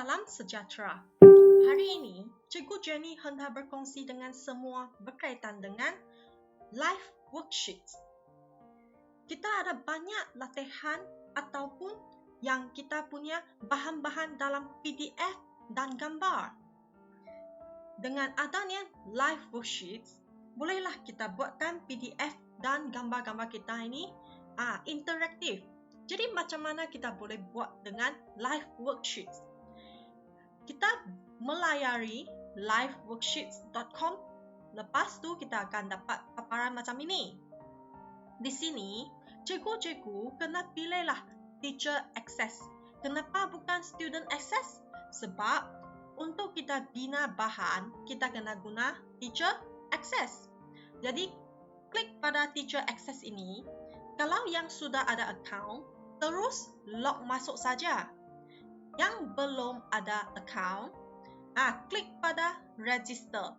Salam sejahtera. Hari ini, Cikgu Jenny hendak berkongsi dengan semua berkaitan dengan live worksheets. Kita ada banyak latihan ataupun yang kita punya bahan-bahan dalam PDF dan gambar. Dengan adanya live worksheets, bolehlah kita buatkan PDF dan gambar-gambar kita ini interaktif. Jadi macam mana kita boleh buat dengan live worksheets? Kita melayari liveworksheets.com. Lepas tu kita akan dapat paparan macam ini. Di sini, cikgu-cikgu kena pilihlah teacher access. Kenapa bukan student access? Sebab untuk kita bina bahan, kita kena guna teacher access. Jadi, klik pada teacher access ini. Kalau yang sudah ada account, terus log masuk saja. Yang belum ada account, klik pada register.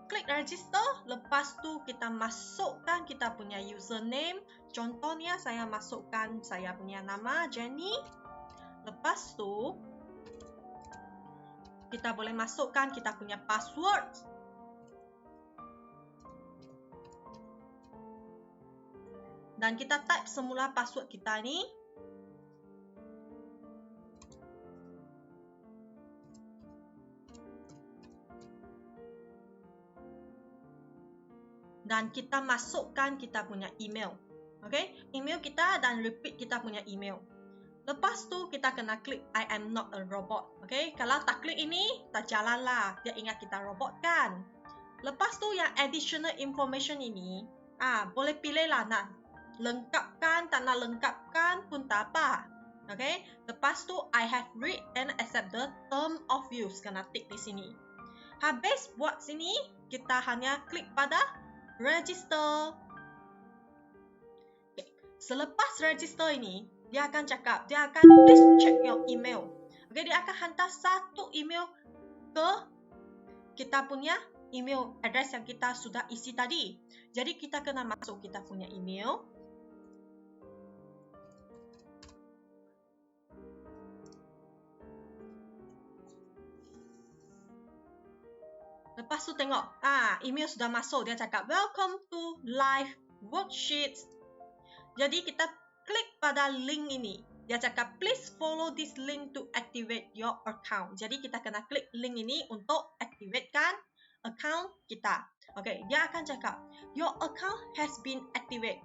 Klik register, lepas tu kita masukkan kita punya username. Contohnya saya masukkan saya punya nama Jenny. Lepas tu kita boleh masukkan kita punya password. Dan kita type semula password kita ni. Dan kita masukkan kita punya email. Okay? Email kita dan repeat kita punya email. Lepas tu kita kena klik I am not a robot. Okay? Kalau tak klik ini, tak jalan lah. Dia ingat kita robot kan? Lepas tu yang additional information ini, boleh pilih lah nak lengkapkan, tak nak lengkapkan pun tak apa. Okay? Lepas tu I have read and accept the term of use. Kena tick di sini. Habis buat sini, kita hanya klik pada register. Okay. Selepas register ini, dia akan cakap, dia akan please check your email. Okay, dia akan hantar satu email ke kita punya email address yang kita sudah isi tadi. Jadi kita kena masuk kita punya email. Lepas tu tengok, email sudah masuk. Dia cakap, welcome to live worksheets. Jadi kita klik pada link ini. Dia cakap, please follow this link to activate your account. Jadi kita kena klik link ini untuk activatekan account kita. Okay, dia akan cakap, your account has been activated.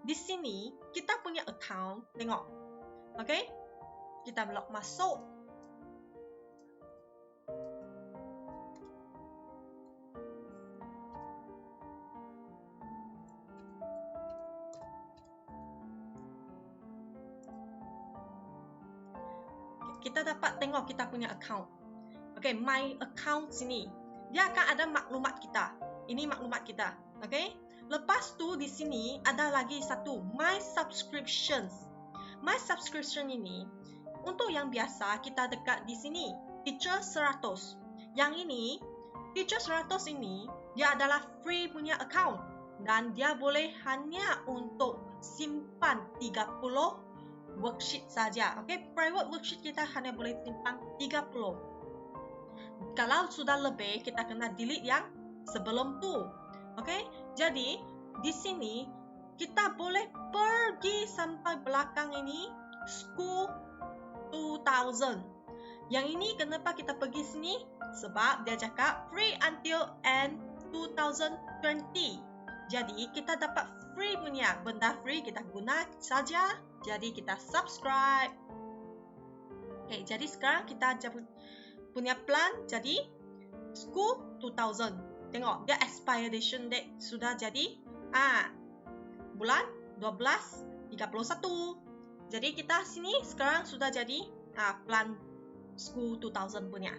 Di sini, kita punya account, tengok. Okay, kita log masuk. Kita dapat tengok kita punya account. Okay, my account sini. Dia akan ada maklumat kita. Ini maklumat kita. Okay. Lepas tu di sini ada lagi satu. My subscriptions. My subscription ini, untuk yang biasa kita dekat di sini. Teacher 100. Yang ini, Teacher 100 ini, dia adalah free punya account. Dan dia boleh hanya untuk simpan 30 worksheet saja. Okay, private worksheet kita hanya boleh simpan 30. Kalau sudah lebih, kita kena delete yang sebelum tu. Okay, jadi di sini kita boleh pergi sampai belakang ini school 2000. Yang ini kenapa kita pergi sini? Sebab dia cakap free until end 2020. Jadi kita dapat free punya benda free kita guna saja. Jadi kita subscribe. Okay, jadi sekarang kita punya plan jadi school 2000. Tengok, dia expiration date sudah jadi bulan 12 31. Jadi kita sini sekarang sudah jadi plan school 2000 punya.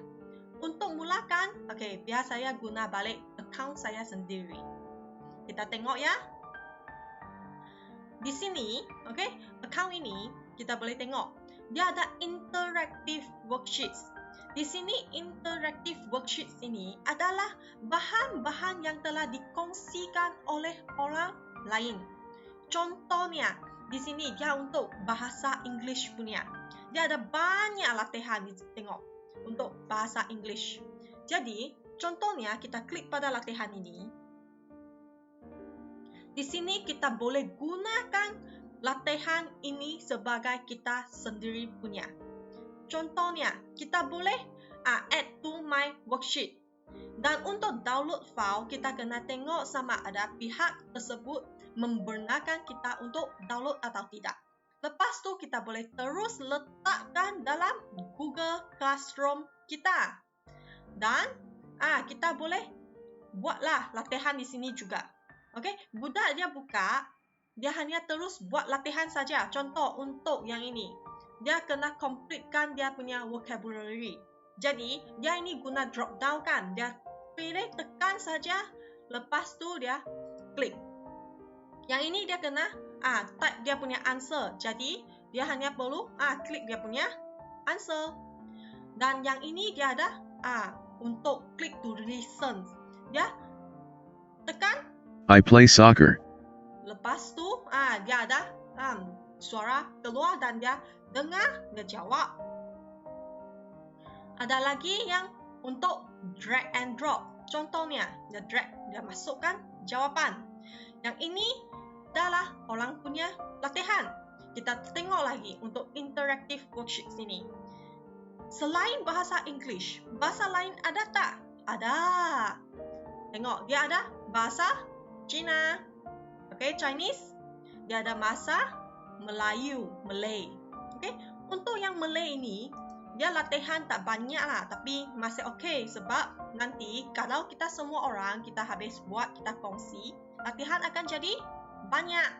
Untuk mulakan, okay, biar saya guna balik account saya sendiri. Kita tengok ya. Di sini, okay, account ini kita boleh tengok. Dia ada interactive worksheets. Di sini interactive worksheets ini adalah bahan-bahan yang telah dikongsikan oleh orang lain. Contohnya, di sini dia untuk bahasa English punya. Dia ada banyak latihan, tengok. untuk bahasa English. Jadi, contohnya kita klik pada latihan ini. Di sini kita boleh gunakan latihan ini sebagai kita sendiri punya. Contohnya, kita boleh add to my worksheet. Dan untuk download file, kita kena tengok sama ada pihak tersebut membenarkan kita untuk download atau tidak. Lepas tu, kita boleh terus letakkan dalam Google Classroom kita. Dan kita boleh buatlah latihan di sini juga. Okey, budak dia buka, dia hanya terus buat latihan saja. Contoh untuk yang ini, dia kena completekan dia punya vocabulary. Jadi, dia ini guna drop down kan. Dia pilih tekan saja, lepas tu dia klik. Yang ini dia kena type dia punya answer. Jadi, dia hanya perlu klik dia punya answer. Dan yang ini dia ada untuk click to listen. Dia tekan I play soccer. Lepas tu dia ada suara keluar dan dia dengar, dia jawab. Ada lagi yang untuk drag and drop. Contohnya, dia drag, dia masukkan jawapan. Yang ini adalah orang punya latihan. Kita tengok lagi untuk interactive worksheet sini. Selain bahasa English, bahasa lain ada tak? Ada. Tengok, dia ada bahasa Cina. Okay, Chinese. Dia ada bahasa Melayu, Malay. Okay, untuk yang Malay ini, dia latihan tak banyak lah, tapi masih okey sebab nanti kalau kita semua orang, kita habis buat, kita kongsi, latihan akan jadi banyak.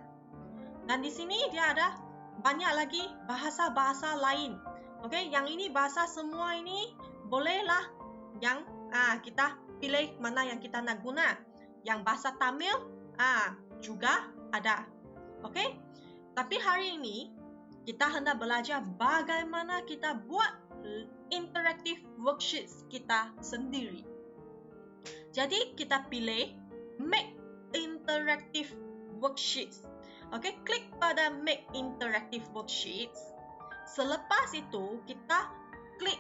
Dan di sini dia ada banyak lagi bahasa-bahasa lain. Okey, yang ini bahasa semua ini bolehlah yang kita pilih mana yang kita nak guna. Yang bahasa Tamil juga ada. Okey? Tapi hari ini kita hendak belajar bagaimana kita buat interactive worksheets kita sendiri. Jadi kita pilih make interactive worksheets. Okey, klik pada make interactive worksheets. Selepas itu kita klik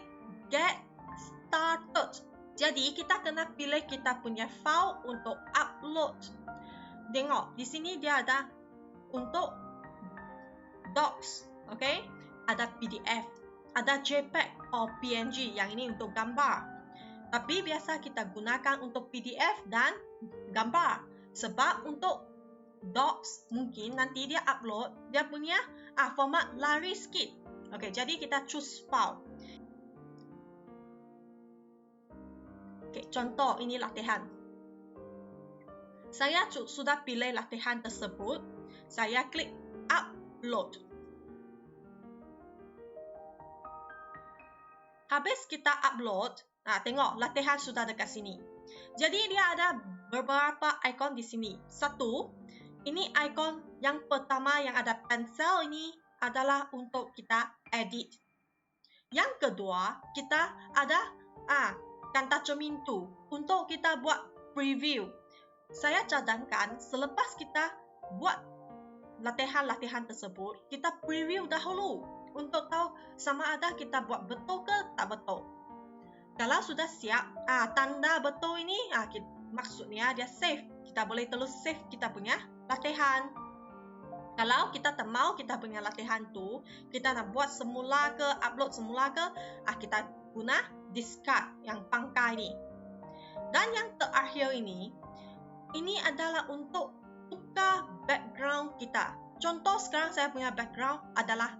get started. Jadi kita kena pilih kita punya file untuk upload. Tengok, di sini dia ada untuk docs, okey? Ada PDF, ada JPEG atau PNG, yang ini untuk gambar. Tapi biasa kita gunakan untuk PDF dan gambar. Sebab untuk docs mungkin nanti dia upload, dia punya format lari sikit. Okey, jadi kita choose file. Okey, contoh ini latihan. Saya sudah pilih latihan tersebut. Saya klik upload. Habis kita upload, tengok latihan sudah dekat sini. Jadi dia ada beberapa ikon di sini. Satu, ini ikon yang pertama yang ada pensel ini adalah untuk kita edit. Yang kedua, kita ada kanta cermin tu untuk kita buat preview. Saya cadangkan selepas kita buat latihan-latihan tersebut, kita preview dahulu untuk tahu sama ada kita buat betul ke tak betul. Kalau sudah siap, tanda betul ini maksudnya dia save. Kita boleh terus save kita punya latihan. Kalau kita tak mau kita punya latihan tu, kita nak buat semula ke, upload semula ke, kita guna discard yang pangkai ni. Dan yang terakhir ini adalah untuk tukar background kita. Contoh sekarang saya punya background adalah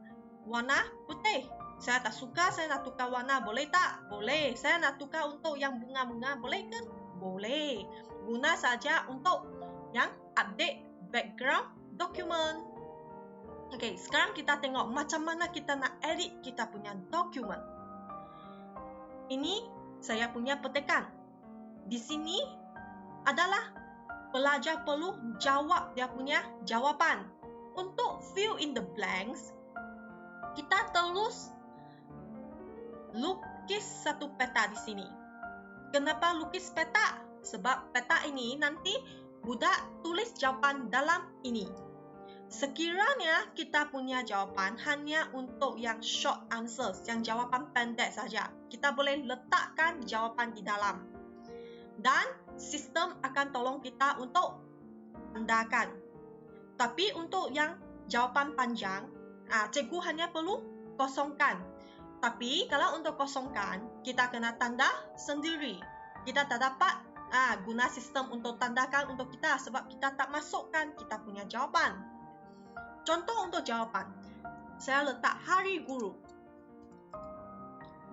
warna putih. Saya tak suka, saya nak tukar warna, boleh tak? Boleh. Saya nak tukar untuk yang bunga-bunga, boleh ke? Boleh. Guna saja untuk yang update background dokumen. Okey, sekarang kita tengok macam mana kita nak edit kita punya dokumen. Ini saya punya petikan. Di sini adalah pelajar perlu jawab dia punya jawapan. Untuk fill in the blanks, kita terus lukis satu peta di sini. Kenapa lukis peta? Sebab peta ini nanti budak tulis jawapan dalam ini. Sekiranya kita punya jawapan hanya untuk yang short answers, yang jawapan pendek saja, kita boleh letakkan jawapan di dalam. Dan sistem akan tolong kita untuk tandakan. Tapi untuk yang jawapan panjang, cikgu hanya perlu kosongkan. Tapi kalau untuk kosongkan, kita kena tanda sendiri. Kita tak dapat guna sistem untuk tandakan untuk kita sebab kita tak masukkan kita punya jawapan. Contoh untuk jawapan, saya letak hari guru.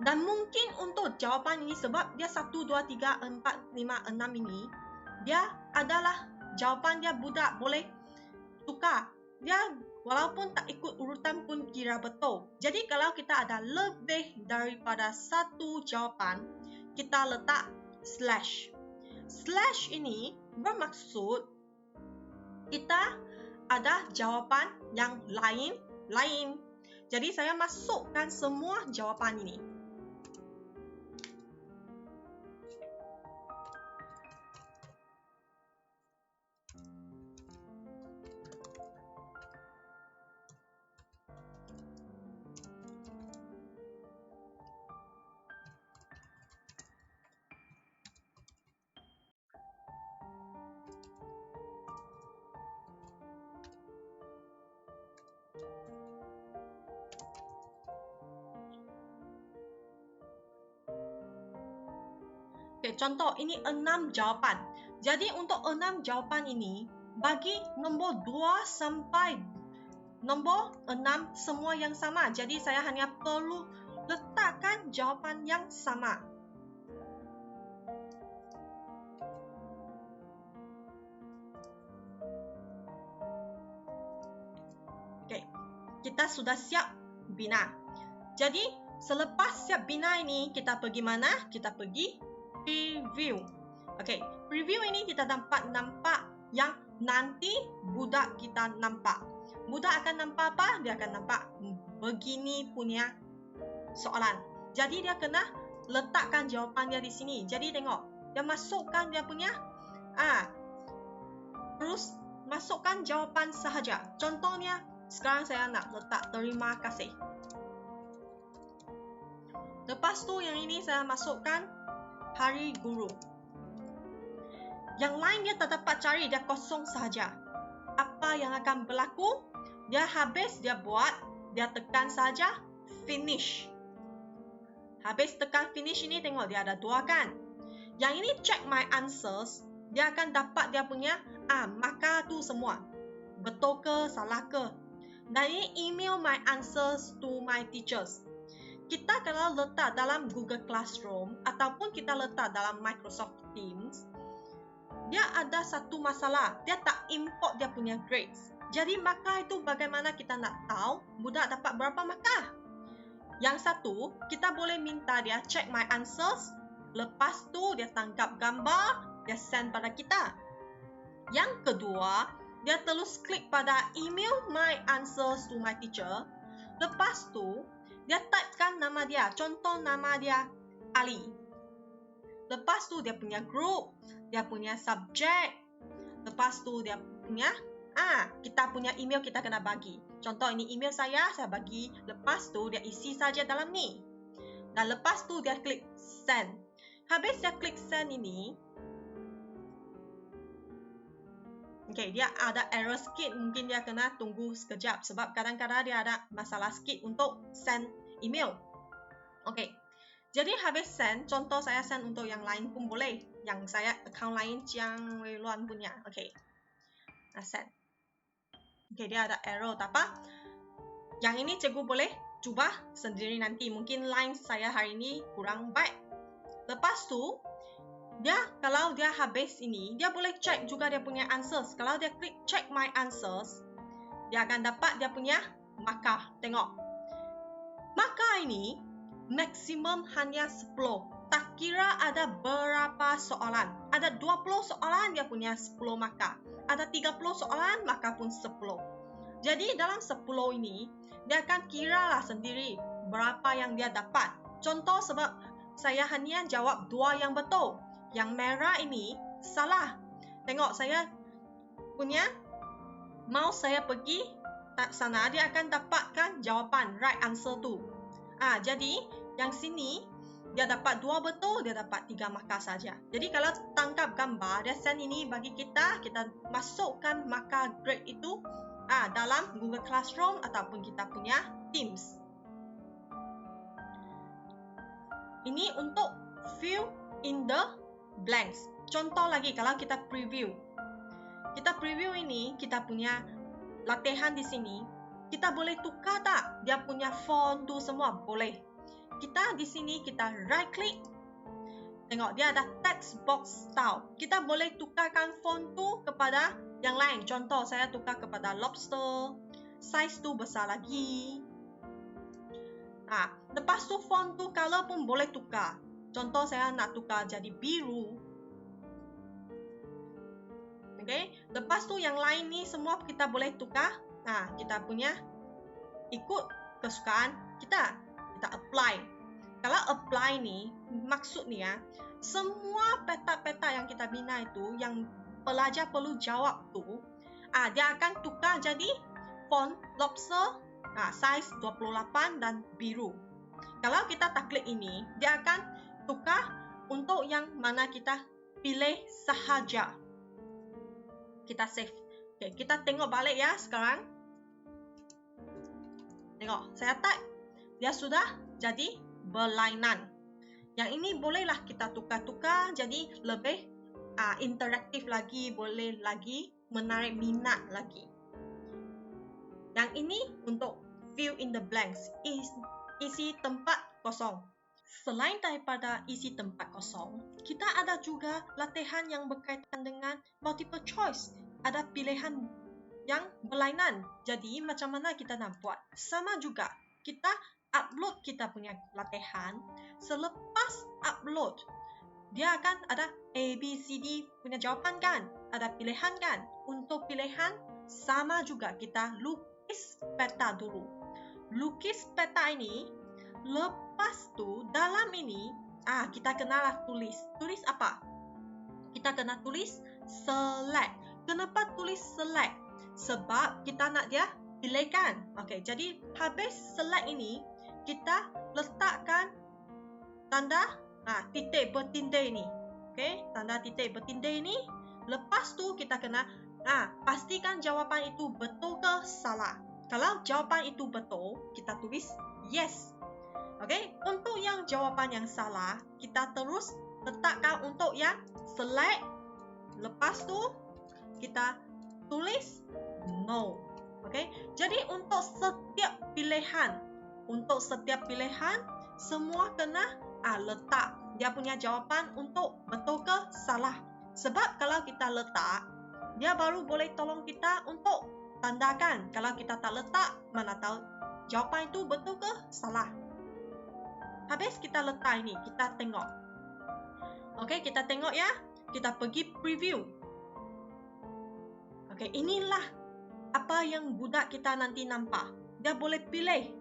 Dan mungkin untuk jawapan ini sebab dia 1, 2, 3, 4, 5, 6 ini, dia adalah jawapan dia budak boleh tukar. Dia walaupun tak ikut urutan pun kira betul. Jadi kalau kita ada lebih daripada satu jawapan, kita letak slash. Slash ini bermaksud kita ada jawapan yang lain. Jadi saya masukkan semua jawapan ini. Okay, contoh ini 6 jawapan. Jadi untuk 6 jawapan ini, bagi nombor 2 sampai nombor 6 semua yang sama. Jadi saya hanya perlu letakkan jawapan yang sama. Okay, kita sudah siap bina. Jadi selepas siap bina ini, kita pergi mana? Kita pergi preview. Okay, preview ini kita dapat nampak yang nanti budak kita nampak. Budak akan nampak apa? Dia akan nampak begini punya soalan. Jadi dia kena letakkan jawapan dia di sini. Jadi tengok, dia masukkan dia punya terus masukkan jawapan sahaja. Contohnya, sekarang saya nak letak terima kasih. Lepas tu yang ini saya masukkan hari guru. Yang lain dia tak dapat cari, dia kosong sahaja. Apa yang akan berlaku? Dia habis, dia buat, dia tekan saja finish. Habis tekan finish ini, tengok dia ada 2 kan. Yang ini check my answers, dia akan dapat dia punya markah tu semua. Betul ke, salah ke. Dan ini email my answers to my teachers. Kita kalau letak dalam Google Classroom ataupun kita letak dalam Microsoft Teams, dia ada satu masalah. Dia tak import dia punya grades. Jadi markah itu bagaimana kita nak tahu budak dapat berapa markah? Yang satu, kita boleh minta dia check my answers. Lepas tu dia tangkap gambar, dia send pada kita. Yang kedua, dia terus klik pada email my answers to my teacher. Lepas tu, dia typekan nama dia. Contoh nama dia Ali. Lepas tu dia punya group, dia punya subjek. Lepas tu dia punya kita punya email kita kena bagi. Contoh ini email saya bagi. Lepas tu dia isi saja dalam ni. Dan lepas tu dia klik send. Habis dia klik send ini, okay, dia ada error sikit. Mungkin dia kena tunggu sekejap sebab kadang-kadang dia ada masalah sikit untuk send email. Okay, jadi habis send, contoh saya send untuk yang lain pun boleh. Yang saya account lain yang luan punya. Okay, send. Okay, dia ada error tak apa. Yang ini cikgu boleh cuba sendiri nanti. Mungkin line saya hari ini kurang baik. Lepas tu, kalau dia habis ini, dia boleh check juga dia punya answers. Kalau dia klik check my answers, dia akan dapat dia punya markah. Tengok. Markah ini maksimum hanya 10. Tak kira ada berapa soalan. Ada 20 soalan dia punya 10 markah. Ada 30 soalan maka pun 10. Jadi dalam 10 ini, dia akan kira lah sendiri berapa yang dia dapat. Contoh sebab saya hanya jawab 2 yang betul. Yang merah ini salah. Tengok saya punya mouse saya pergi sana, dia akan dapatkan jawapan right answer tu. Jadi yang sini dia dapat 2 betul, dia dapat 3 markah saja. Jadi kalau tangkap gambar, dia send ini bagi kita masukkan markah grade itu dalam Google Classroom ataupun kita punya Teams. Ini untuk fill in the blanks. Contoh lagi kalau kita preview. Kita preview ini, kita punya latihan di sini. Kita boleh tukar tak dia punya font tu semua? Boleh. Kita di sini kita right click. Tengok dia ada text box style. Kita boleh tukarkan font tu kepada yang lain. Contoh saya tukar kepada lobster. Size tu besar lagi. Lepas tu font tu color pun boleh tukar. Contoh saya nak tukar jadi biru. Okay. Lepas tu yang lain ni semua kita boleh tukar. Kita punya ikut kesukaan kita. Kita apply. Kalau apply ni, maksud ni semua peta-peta yang kita bina itu, yang pelajar perlu jawab tu, dia akan tukar jadi font lobster, size 28 dan biru. Kalau kita tak klik ini, dia akan tukar untuk yang mana kita pilih sahaja. Kita save. Okay, kita tengok balik ya sekarang. Tengok, saya type. Dia sudah jadi berlainan. Yang ini bolehlah kita tukar-tukar jadi lebih interaktif lagi, boleh lagi menarik minat lagi. Yang ini untuk fill in the blanks, isi tempat kosong. Selain daripada isi tempat kosong, kita ada juga latihan yang berkaitan dengan multiple choice. Ada pilihan yang berlainan. Jadi macam mana kita nak buat? Sama juga, kita upload kita punya latihan. Selepas upload, dia akan ada A, B, C, D punya jawapan kan? Ada pilihan kan? Untuk pilihan, sama juga kita lukis peta dulu. Lukis peta ini, lepas tu dalam ini, kita kenalah tulis. Tulis apa? Kita kena tulis select. Kenapa tulis select? Sebab kita nak dia pilihkan. Okay, jadi habis select ini, kita letakkan tanda titik bertindih ini. Okay, tanda titik bertindih ini. Lepas tu kita kena pastikan jawapan itu betul ke salah. Kalau jawapan itu betul, kita tulis yes. Okay, untuk yang jawapan yang salah, kita terus letakkan untuk yang select. Lepas tu kita tulis no. Okay, jadi untuk setiap pilihan, semua kena letak dia punya jawapan untuk betul ke salah. Sebab kalau kita letak, dia baru boleh tolong kita untuk tandakan. Kalau kita tak letak, mana tahu jawapan itu betul ke salah. Habis kita letak ini, kita tengok. Okay, kita tengok ya. Kita pergi preview. Okay, inilah apa yang budak kita nanti nampak. Dia boleh pilih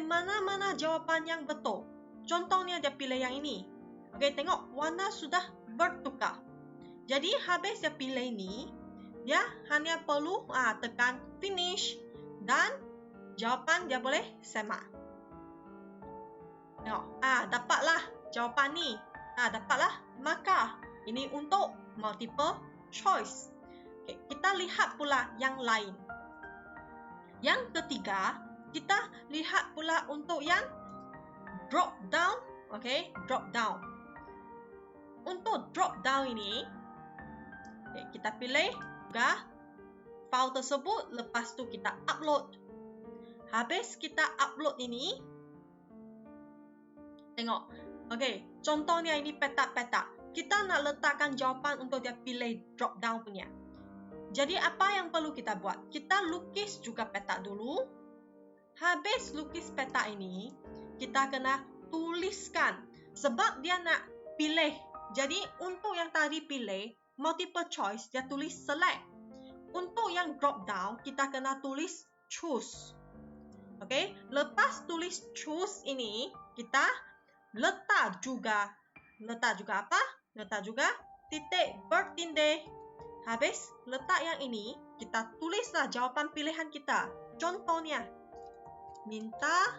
mana-mana jawapan yang betul. Contohnya dia pilih yang ini. Okay, tengok warna sudah bertukar. Jadi habis dia pilih ini, dia hanya perlu tekan finish dan jawapan dia boleh semak. Tengok, dapatlah jawapan ni. Dapatlah markah. Ini untuk multiple choice. Okay, kita lihat pula yang lain. Yang ketiga, kita lihat pula untuk yang drop down. Okay, drop down. Untuk drop down ini, kita pilih juga file tersebut. Lepas tu kita upload. Habis kita upload ini, tengok. Okay, contohnya ini peta-peta. Kita nak letakkan jawapan untuk dia pilih drop down punya. Jadi apa yang perlu kita buat? Kita lukis juga peta dulu. Habis lukis peta ini, kita kena tuliskan. Sebab dia nak pilih. Jadi untuk yang tadi pilih multiple choice, dia tulis select. Untuk yang drop down, kita kena tulis choose. Okay, lepas tulis choose ini, kita letak juga apa? Letak juga titik bertindih. Habis letak yang ini, kita tulislah jawapan pilihan kita. Contohnya, minta.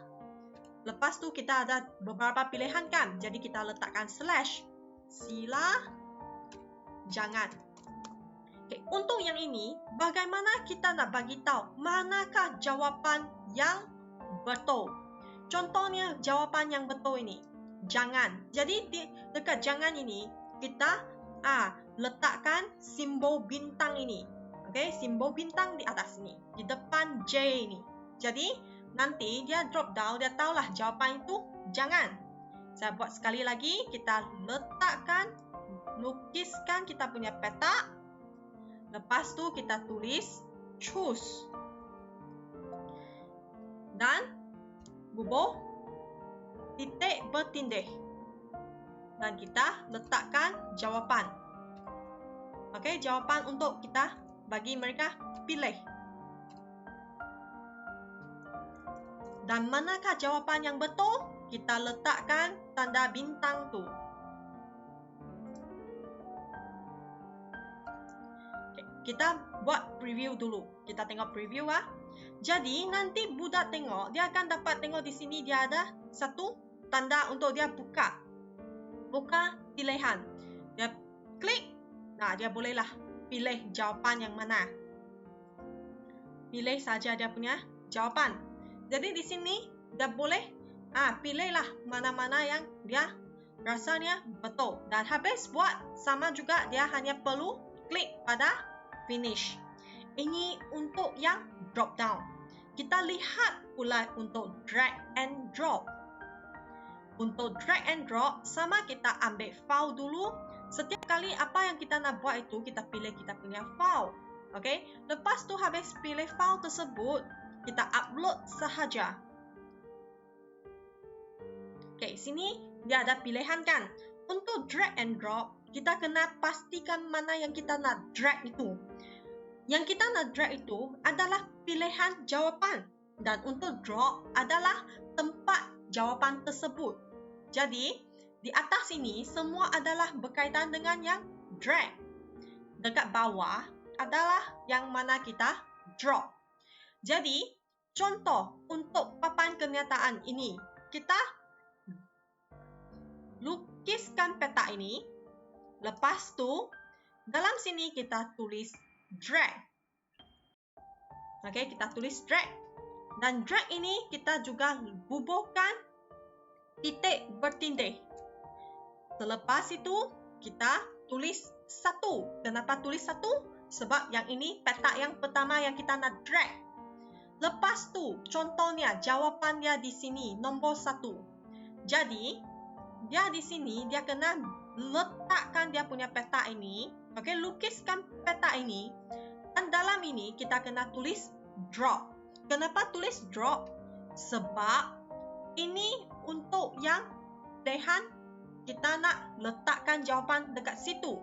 Lepas tu kita ada beberapa pilihan kan? Jadi kita letakkan slash. Sila, jangan. Okay, untuk yang ini, bagaimana kita nak bagi tahu manakah jawapan yang betul? Contohnya jawapan yang betul ini, jangan. Jadi dekat jangan ini kita letakkan simbol bintang ini. Okay, simbol bintang di atas ini, di depan J ini. Jadi nanti dia drop down, dia tahulah jawapan itu jangan. Saya buat sekali lagi, kita letakkan, lukiskan kita punya peta. Lepas tu kita tulis choose. Dan bubuh titik bertindih. Dan kita letakkan jawapan. Okey, jawapan untuk kita bagi mereka pilih. Dan manakah jawapan yang betul? Kita letakkan tanda bintang tu. Kita buat preview dulu. Kita tengok preview Jadi nanti budak tengok, dia akan dapat tengok di sini dia ada satu tanda untuk dia buka pilihan. Dia klik, dia bolehlah pilih jawapan yang mana. Pilih saja dia punya jawapan. Jadi di sini dia boleh pilihlah mana-mana yang dia rasanya betul. Dan habis buat sama juga, dia hanya perlu klik pada finish. Ini untuk yang drop down. Kita lihat pula untuk drag and drop. Untuk drag and drop, sama kita ambil file dulu. Setiap kali apa yang kita nak buat itu, kita pilih kita punya file. Okay? Lepas tu habis pilih file tersebut, kita upload sahaja. Okay, sini dia ada pilihan kan. Untuk drag and drop, kita kena pastikan mana yang kita nak drag itu. Yang kita nak drag itu adalah pilihan jawapan. Dan untuk drop adalah tempat jawapan tersebut. Jadi, di atas ini semua adalah berkaitan dengan yang drag. Dekat bawah adalah yang mana kita drop. Jadi, contoh untuk papan kenyataan ini, kita lukiskan peta ini. Lepas tu, dalam sini kita tulis drag. Okey, kita tulis drag. Dan drag ini kita juga bubuhkan titik bertindih. Selepas itu, kita tulis 1. Kenapa tulis 1? Sebab yang ini peta yang pertama yang kita nak drag. Lepas tu, contohnya jawapannya di sini, nombor 1. Jadi, dia di sini, dia kena letakkan dia punya peta ini. Okey, lukiskan peta ini. Dan dalam ini, kita kena tulis drop. Kenapa tulis drop? Sebab ini untuk yang pilihan kita nak letakkan jawapan dekat situ.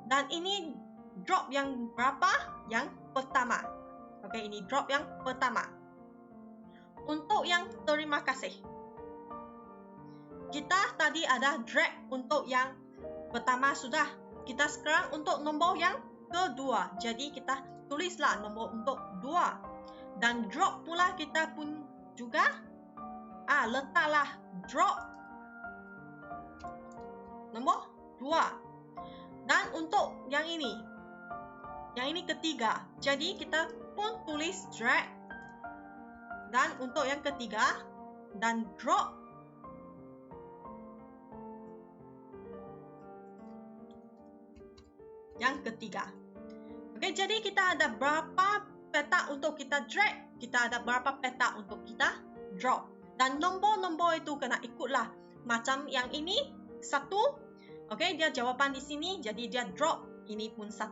Dan ini drop yang berapa? Yang pertama. Okey, ini drop yang pertama. Untuk yang terima kasih. Kita tadi ada drag untuk yang pertama sudah. Kita sekarang untuk nombor yang kedua. Jadi kita tulislah nombor untuk 2. Dan drop pula kita pun juga letaklah drop nombor 2. Dan untuk yang ini ketiga. Jadi kita pun tulis drag. Dan untuk yang ketiga dan drop yang ketiga. Okey, jadi kita ada berapa peta untuk kita drag, kita ada berapa peta untuk kita drop. Dan nombor-nombor itu kena ikutlah. Macam yang ini 1. Okey, dia jawapan di sini, jadi dia drop ini pun 1.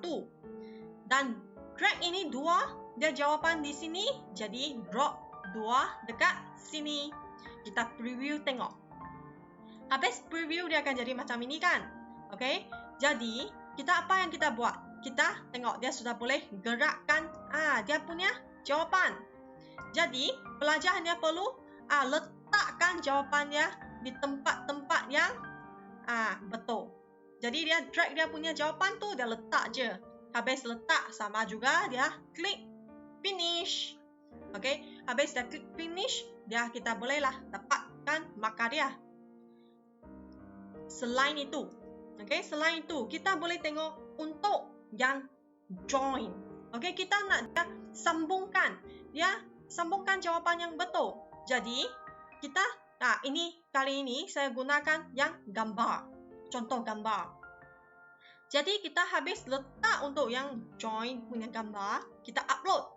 Dan drag ini 2, dia jawapan di sini, jadi drop 2 dekat sini. Kita preview tengok. Habis preview dia akan jadi macam ini kan. Okey, jadi kita apa yang kita buat? Kita tengok dia sudah boleh gerakkan dia punya jawapan. Jadi pelajar hanya perlu letakkan jawapannya di tempat-tempat yang betul. Jadi dia drag dia punya jawapan tu, dia letak je Habis letak sama juga, dia klik finish. Okey, habis dah klik finish, kita bolehlah dapatkan markah dia. Selain itu, kita boleh tengok untuk yang join. Okey, kita nak dia sambungkan jawapan yang betul. Jadi, kita kali ini saya gunakan yang gambar. Contoh gambar. Jadi, kita habis letak untuk yang join punya gambar, kita upload.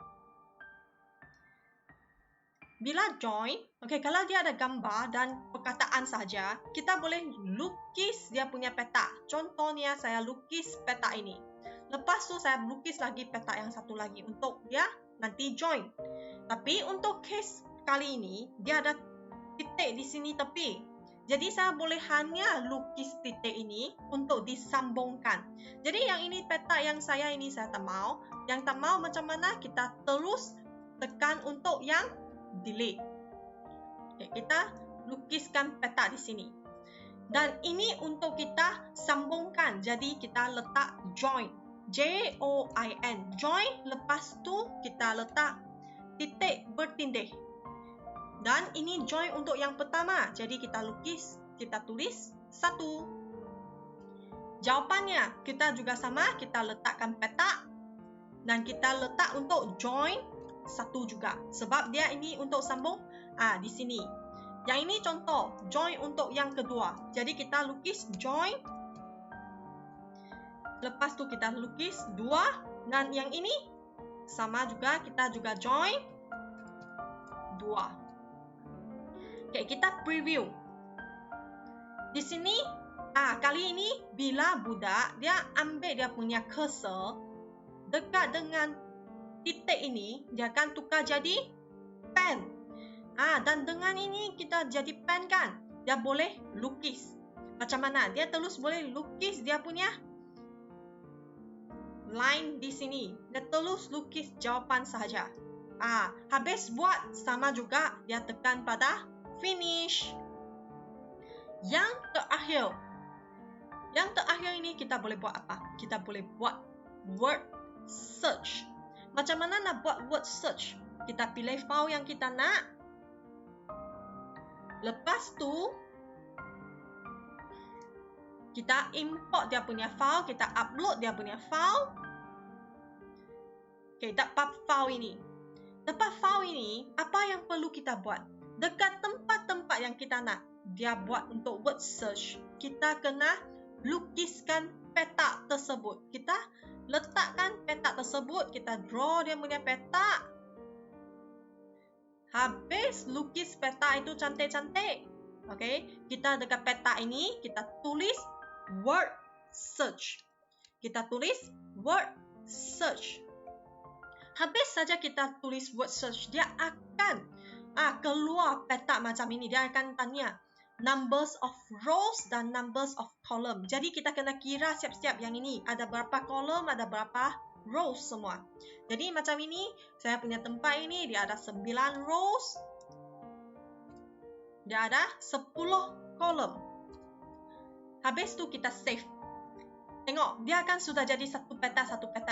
Bila join, kalau dia ada gambar dan perkataan saja, kita boleh lukis dia punya peta. Contohnya saya lukis peta ini. Lepas tu saya lukis lagi peta yang satu lagi untuk dia nanti join. Tapi untuk case kali ini, dia ada titik di sini tepi. Jadi saya boleh hanya lukis titik ini untuk disambungkan. Jadi yang ini peta yang saya tak mau. Yang tak mau macam mana, kita terus tekan untuk yang delete. Kita lukiskan peta di sini. Dan ini untuk kita sambungkan. Jadi kita letak join. Join. Join, lepas tu kita letak titik bertindih. Dan ini join untuk yang pertama. Jadi kita tulis 1. Jawapannya kita juga sama, kita letakkan peta dan kita letak untuk join 1 juga. Sebab dia ini untuk sambung di sini. Yang ini contoh join untuk yang kedua. Jadi kita lukis join. Lepas tu kita lukis 2 dan yang ini sama juga, kita juga join 2. Okay, kita preview. Di sini, kali ini bila budak dia ambil dia punya cursor dekat dengan titik ini, dia akan tukar jadi pen. Dan dengan ini kita jadi pen kan, dia boleh lukis. Macam mana? Dia terus boleh lukis dia punya line di sini. Dia terus lukis jawapan sahaja. Habis buat sama juga, dia tekan pada finish. Yang terakhir ini kita boleh buat apa? Kita boleh buat word search. Macam mana nak buat word search? Kita pilih file yang kita nak. Lepas tu kita import dia punya file, kita upload dia punya file. Dapat file ini. Dapat file ini, apa yang perlu kita buat? Dekat tempat-tempat yang kita nak dia buat untuk word search, kita kena lukiskan peta tersebut. Kita letakkan peta tersebut, kita draw dia punya peta. Habis lukis peta itu cantik-cantik. Kita dekat peta ini, kita tulis word search. Kita tulis word search. Habis saja kita tulis word search, dia akan keluar peta macam ini. Dia akan tanya numbers of rows dan numbers of column. Jadi kita kena kira siap-siap yang ini. Ada berapa column, ada berapa rows semua. Jadi macam ini, saya punya tempat ini, dia ada 9 rows. Dia ada 10 column. Habis tu kita save. Tengok, dia akan sudah jadi satu peta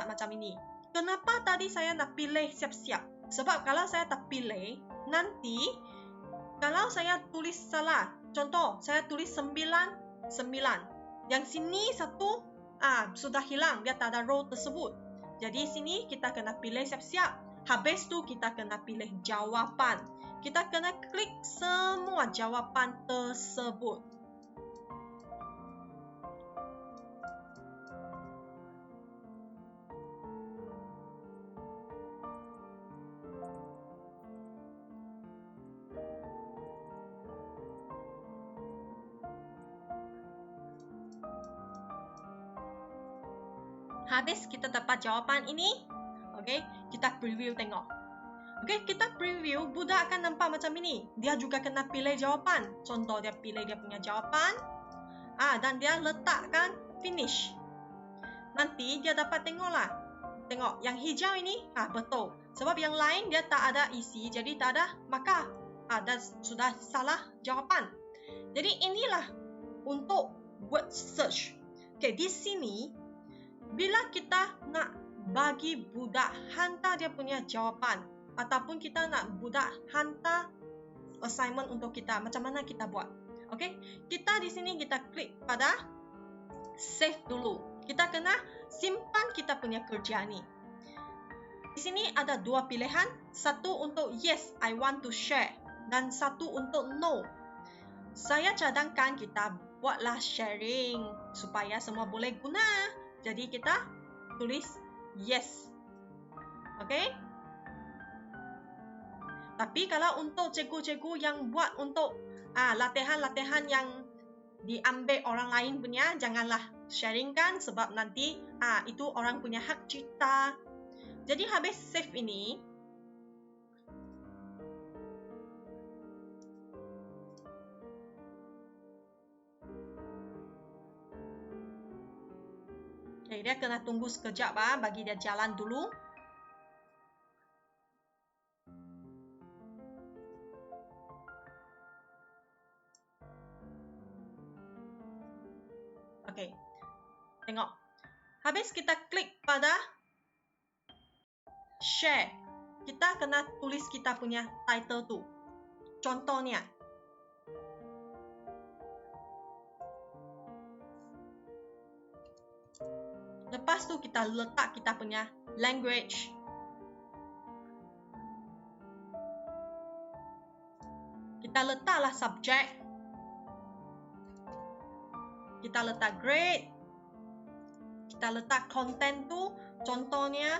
macam ini. Kenapa tadi saya nak pilih siap-siap? Sebab kalau saya tak pilih, nanti kalau saya tulis salah, contoh saya tulis 9. Yang sini satu sudah hilang, dia tak ada row tersebut. Jadi sini kita kena pilih siap-siap. Habis tu kita kena pilih jawapan. Kita kena klik semua jawapan tersebut. Habis kita dapat jawapan ini. Kita preview tengok. Kita preview, budak akan nampak macam ini. Dia juga kena pilih jawapan. Contoh dia pilih dia punya jawapan. Dan dia letakkan finish. Nanti dia dapat tengoklah. Tengok, yang hijau ini betul. Sebab yang lain dia tak ada isi, jadi tak ada maka dan sudah salah jawapan. Jadi inilah untuk word search. Di sini bila kita nak bagi budak hantar dia punya jawapan ataupun kita nak budak hantar assignment untuk kita, macam mana kita buat? Okey, kita di sini kita klik pada save dulu. Kita kena simpan kita punya kerja ni. Di sini ada dua pilihan, satu untuk yes, I want to share, dan satu untuk no. Saya cadangkan kita buatlah sharing supaya semua boleh guna. Jadi kita tulis yes. Okey? Tapi kalau untuk cikgu-cikgu yang buat untuk latihan-latihan yang diambil orang lain punya, janganlah sharingkan sebab nanti itu orang punya hak cipta. Jadi habis save ini, okay, dia kena tunggu sekejap bagi dia jalan dulu. Okey, tengok. Habis kita klik pada share. Kita kena tulis kita punya title tu. Contohnya. Lepas tu kita letak kita punya language. Kita letaklah subject. Kita letak grade. Kita letak content tu. Contohnya.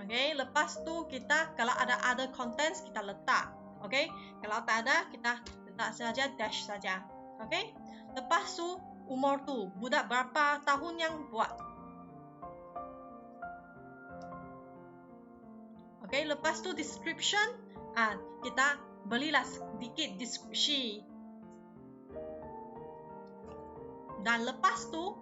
Okay, lepas tu kita kalau ada other contents kita letak. Okay, kalau tak ada kita letak saja dash saja. Okay, lepas tu umur tu budak berapa tahun yang buat. Okay, lepas tu description kita berilah sedikit deskripsi. Dan lepas tu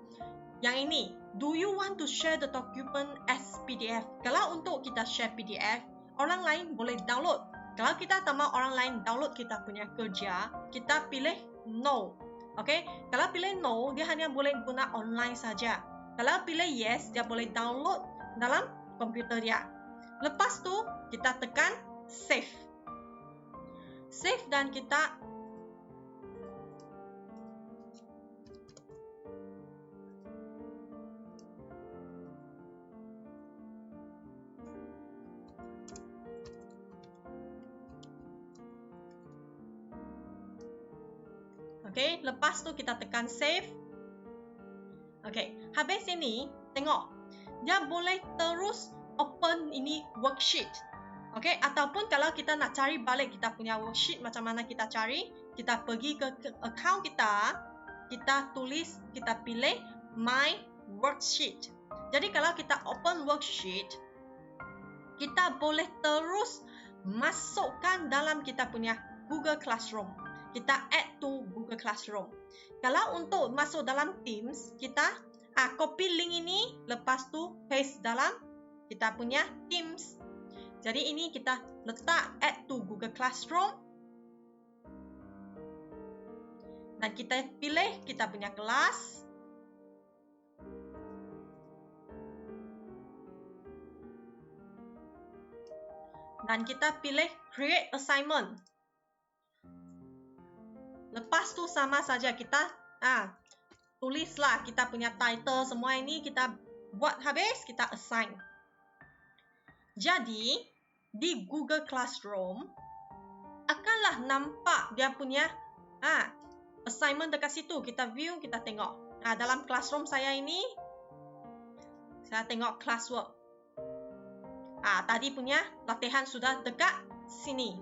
yang ini, do you want to share the document as PDF? Kalau untuk kita share PDF, orang lain boleh download. Kalau kita tak mahu orang lain download kita punya kerja, kita pilih no. Okay? Kalau pilih no, dia hanya boleh guna online saja. Kalau pilih yes, dia boleh download dalam komputer dia. Lepas tu, kita tekan save. Save dan kita okay, lepas tu kita tekan save. Okay, habis ini, tengok. Dia boleh terus open ini worksheet. Okay, ataupun kalau kita nak cari balik kita punya worksheet, macam mana kita cari? Kita pergi ke account kita, kita tulis, kita pilih my worksheet. Jadi kalau kita open worksheet, kita boleh terus masukkan dalam kita punya Google Classroom. Kita add to Google Classroom. Kalau untuk masuk dalam Teams, kita copy link ini, lepas tu paste dalam kita punya Teams. Jadi ini kita letak add to Google Classroom. Dan kita pilih kita punya kelas. Dan kita pilih create assignment. Lepas tu sama saja kita tulislah kita punya title, semua ini kita buat habis, kita assign. Jadi di Google Classroom akanlah nampak dia punya assignment dekat situ. Kita view, kita tengok. Dalam classroom saya ini, saya tengok classwork. Tadi punya latihan sudah dekat sini.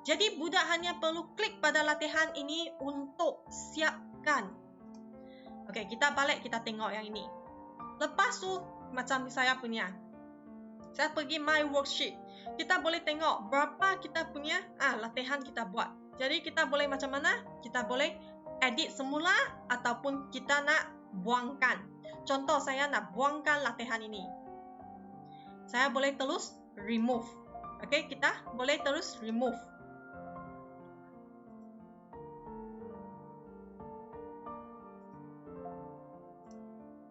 Jadi budak hanya perlu klik pada latihan ini untuk siapkan. Okey, kita balik, kita tengok yang ini. Lepas tu, macam saya punya. Saya pergi my worksheet. Kita boleh tengok berapa kita punya latihan kita buat. Jadi kita boleh macam mana? Kita boleh edit semula ataupun kita nak buangkan. Contoh saya nak buangkan latihan ini. Saya boleh terus remove. Okey, kita boleh terus remove.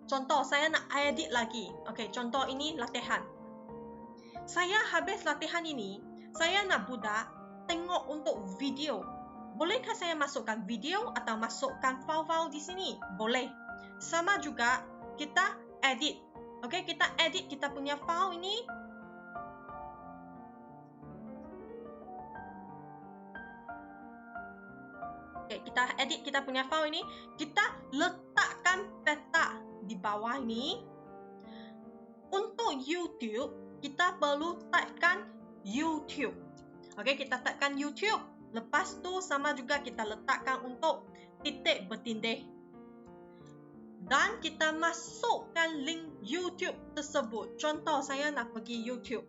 Contoh, saya nak edit lagi. Okey, contoh ini latihan. Saya habis latihan ini, saya nak budak tengok untuk video. Bolehkah saya masukkan video atau masukkan file-file di sini? Boleh. Sama juga kita edit. Okey, kita edit kita punya file ini. Okay, kita edit kita punya file ini, kita letakkan peta di bawah ini. Untuk YouTube, kita perlu typekan YouTube. Okay, kita typekan YouTube. Lepas tu sama juga kita letakkan untuk titik bertindih. Dan kita masukkan link YouTube tersebut. Contoh, saya nak pergi YouTube.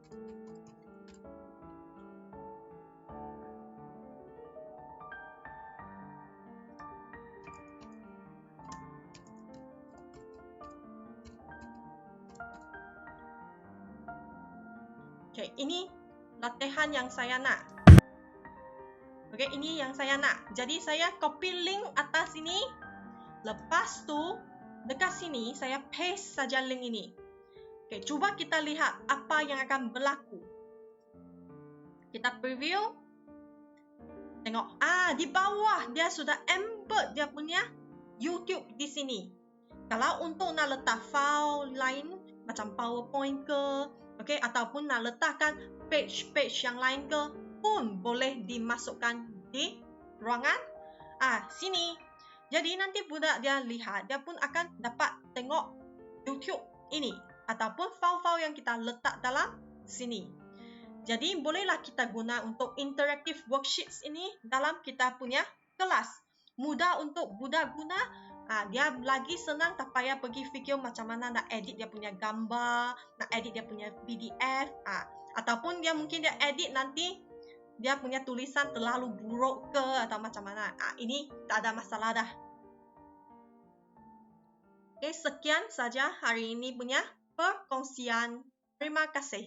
Okay, ini latihan yang saya nak. Okay, ini yang saya nak. Jadi, saya copy link atas ini. Lepas tu, dekat sini, saya paste saja link ini. Okay, cuba kita lihat apa yang akan berlaku. Kita preview. Tengok. Di bawah, dia sudah embed dia punya YouTube di sini. Kalau untuk nak letak file lain, macam PowerPoint ke, okay, ataupun nak letakkan page-page yang lain ke, pun boleh dimasukkan di ruangan sini. Jadi nanti budak dia lihat, dia pun akan dapat tengok YouTube ini ataupun file-file yang kita letak dalam sini. Jadi bolehlah kita guna untuk interactive worksheets ini dalam kita punya kelas. Mudah untuk budak guna. Dia lagi senang tak payah pergi fikir macam mana nak edit dia punya gambar, nak edit dia punya PDF, ataupun dia mungkin dia edit nanti dia punya tulisan terlalu buruk ke atau macam mana. Ini tak ada masalah dah. Okay, sekian saja hari ini punya perkongsian. Terima kasih.